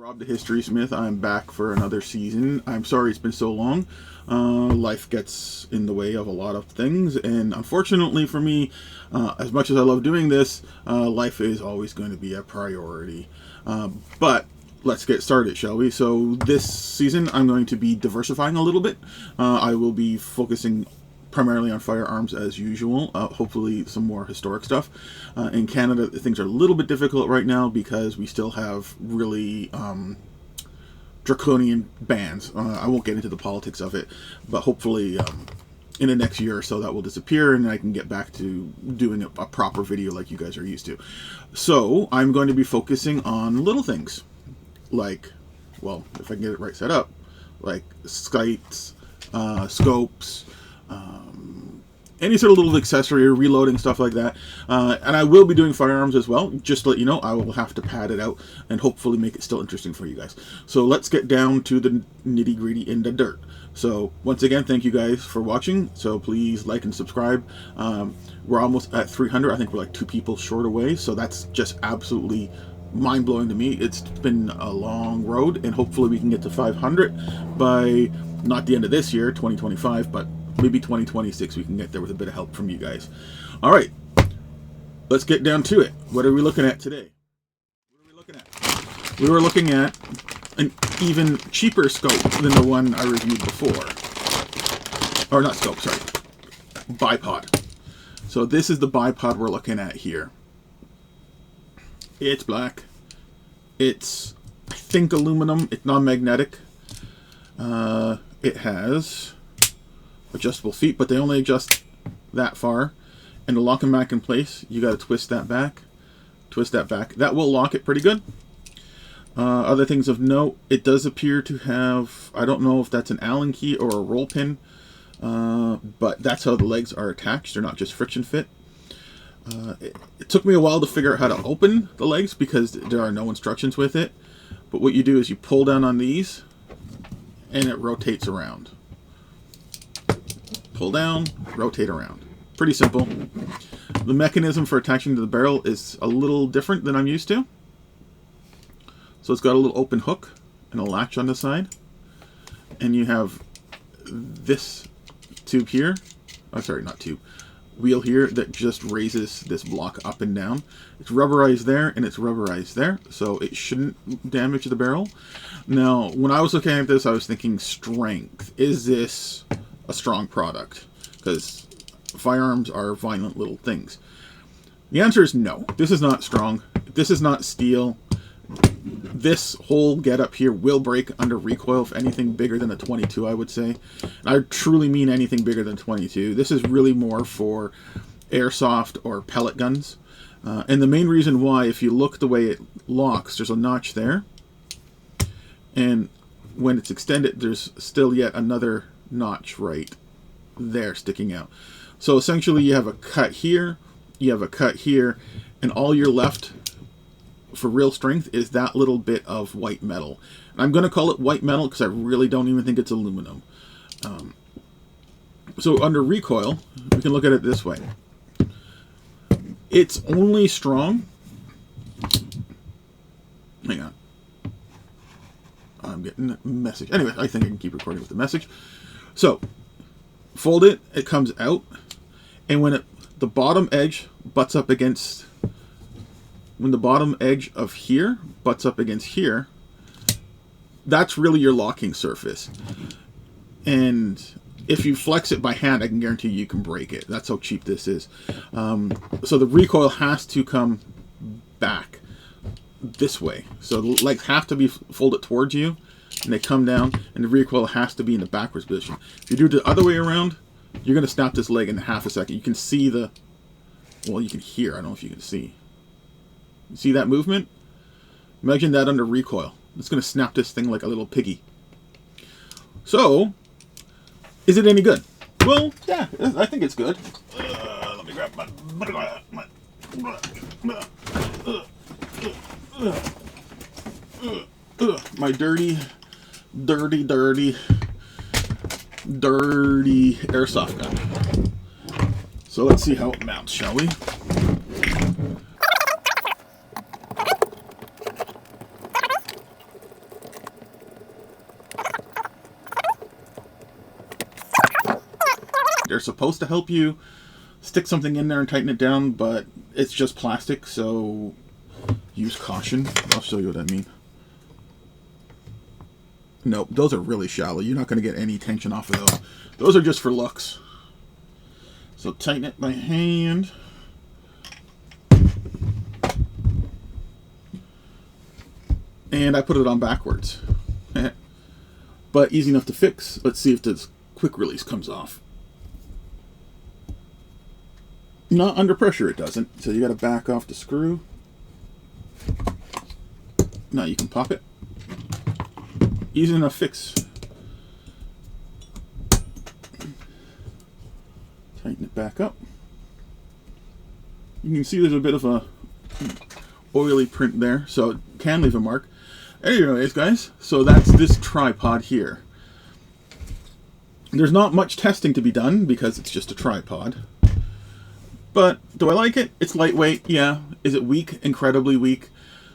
Rob the History Smith. I'm back for another season. I'm sorry it's been so long. Life gets in the way of a lot of things, and unfortunately for me, as much as I love doing this, life is always going to be a priority. But let's get started, shall we? So this season I'm going to be diversifying a little bit. I will be focusing primarily on firearms as usual, hopefully some more historic stuff. In Canada, things are a little bit difficult right now because we still have really draconian bans. I won't get into the politics of it, but hopefully in the next year or so that will disappear and I can get back to doing a proper video like you guys are used to. So I'm going to be focusing on little things like, well, if I can get it right set up, like sights, scopes, any sort of little accessory or reloading, stuff like that. And I will be doing firearms as well. Just to let you know, I will have to pad it out and hopefully make it still interesting for you guys. So let's get down to the nitty-gritty in the dirt. So once again, thank you guys for watching. So please like and subscribe. We're almost at 300. I think we're like 2 people short away. So that's just absolutely mind-blowing to me. It's been a long road, and hopefully we can get to 500 by not the end of this year, 2025, but maybe 2026 we can get there with a bit of help from you guys. All right, let's get down to it. What are we looking at today? What are we looking at? We were looking at an even cheaper scope than the one I reviewed before. Or not scope, sorry. Bipod. So this is the bipod we're looking at here. It's black. It's, I think, aluminum. It's non-magnetic. It has adjustable feet, but they only adjust that far. And to lock them back in place, you got to twist that back. Twist that back. That will lock it pretty good. Other things of note, it does appear to have, I don't know if that's an Allen key or a roll pin, but that's how the legs are attached. They're not just friction fit. It took me a while to figure out how to open the legs because there are no instructions with it. But what you do is you pull down on these and it rotates around. Pull down, rotate around. Pretty simple. The mechanism for attaching to the barrel is a little different than I'm used to. So it's got a little open hook and a latch on the side. And you have this tube here. Oh, sorry, not tube. Wheel here that just raises this block up and down. It's rubberized there and it's rubberized there, so it shouldn't damage the barrel. Now, when I was looking at this, I was thinking strength. Is this a strong product? Because firearms are violent little things. The answer is no. This is not strong. This is not steel. This whole getup here will break under recoil if anything bigger than a 22, I would say. I truly mean anything bigger than 22. This is really more for airsoft or pellet guns. And the main reason why, if you look the way it locks, there's a notch there. And when it's extended, there's still yet another notch right there sticking out. So essentially you have a cut here, you have a cut here, and all you're left for real strength is that little bit of white metal. And I'm going to call it white metal because I really don't even think it's aluminum. So under recoil, we can look at it this way. It's only strong. Hang on. I'm getting a message. Anyway, I think I can keep recording with the message. So, fold it, it comes out. And when the bottom edge butts up against... When the bottom edge of here butts up against here, that's really your locking surface. And if you flex it by hand, I can guarantee you can break it. That's how cheap this is. So the recoil has to come back this way. So the legs have to be folded towards you, and they come down, and the recoil has to be in the backwards position. If you do it the other way around, you're going to snap this leg in half a second. You can see the... Well, you can hear. I don't know if you can see. See that movement? Imagine that under recoil. It's going to snap this thing like a little piggy. So, is it any good? Well, yeah, I think it's good. Let me grab my dirty airsoft gun. So let's see how it mounts, shall we? They're supposed to help you stick something in there and tighten it down, but it's just plastic, so use caution. I'll show you what I mean. Nope, those are really shallow. You're not going to get any tension off of those. Those are just for looks. So tighten it by hand. And I put it on backwards. But easy enough to fix. Let's see if this quick release comes off. Not under pressure, it doesn't. So you got to back off the screw. Now you can pop it. Easy enough fix. Tighten it back up. You can see there's a bit of a oily print there, so it can leave a mark. Anyways, guys, so that's this tripod here. There's not much testing to be done because it's just a tripod. But do I like it? It's lightweight, yeah. Is it weak? Incredibly weak.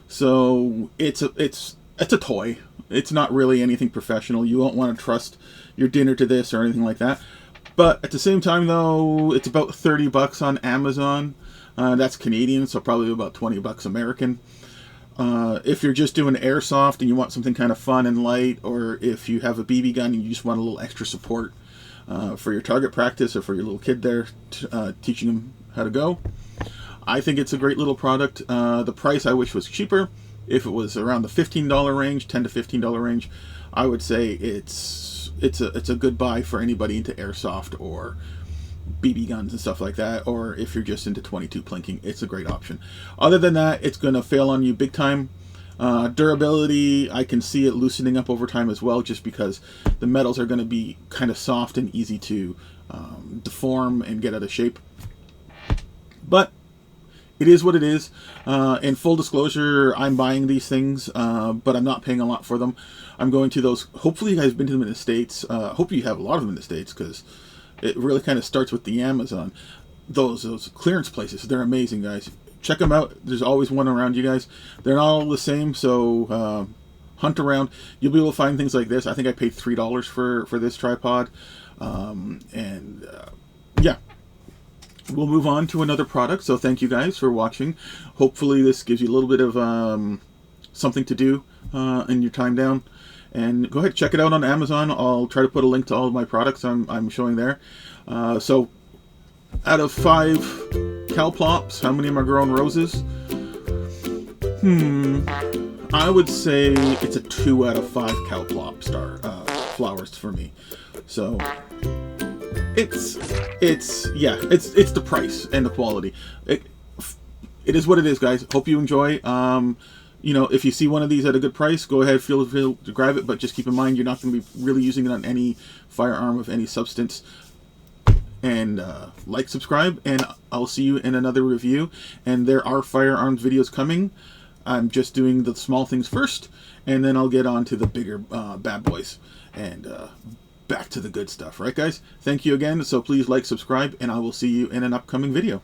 So it's a toy. It's not really anything professional. You won't want to trust your dinner to this or anything like that. But at the same time, though, it's about 30 bucks on Amazon. That's Canadian, so probably about 20 bucks American. If you're just doing airsoft and you want something kind of fun and light, or if you have a BB gun and you just want a little extra support for your target practice or for your little kid there, teaching them how to go, I think it's a great little product. The price I wish was cheaper. If it was around the $15 range, $10 to $15 range, I would say it's a good buy for anybody into airsoft or BB guns and stuff like that, or if you're just into 22 plinking, it's a great option. Other than that, it's going to fail on you big time. Durability, I can see it loosening up over time as well, just because the metals are going to be kind of soft and easy to deform and get out of shape. But it is what it is. In full disclosure, I'm buying these things, but I'm not paying a lot for them. I'm going to those, hopefully you guys have been to them in the States. Hope you have a lot of them in the States, because it really kind of starts with the Amazon. Those clearance places, they're amazing, guys. Check them out. There's always one around you guys. They're not all the same, so hunt around. You'll be able to find things like this. I think I paid $3 for this tripod. Yeah. We'll move on to another product. So thank you guys for watching. Hopefully this gives you a little bit of something to do in your time down. And go ahead, check it out on Amazon. I'll try to put a link to all of my products I'm showing there. So out of 5 Calplops, how many of them are grown roses? I would say it's a 2 out of 5 Calplop flowers for me. So it's the price and the quality. It is what it is, guys. Hope you enjoy. You know, if you see one of these at a good price, go ahead, feel free to grab it, but just keep in mind you're not going to be really using it on any firearm of any substance. And like, subscribe, and I'll see you in another review. And there are firearms videos coming. I'm just doing the small things first, and then I'll get on to the bigger bad boys and back to the good stuff. Right, guys? Thank you again. So please like, subscribe, and I will see you in an upcoming video.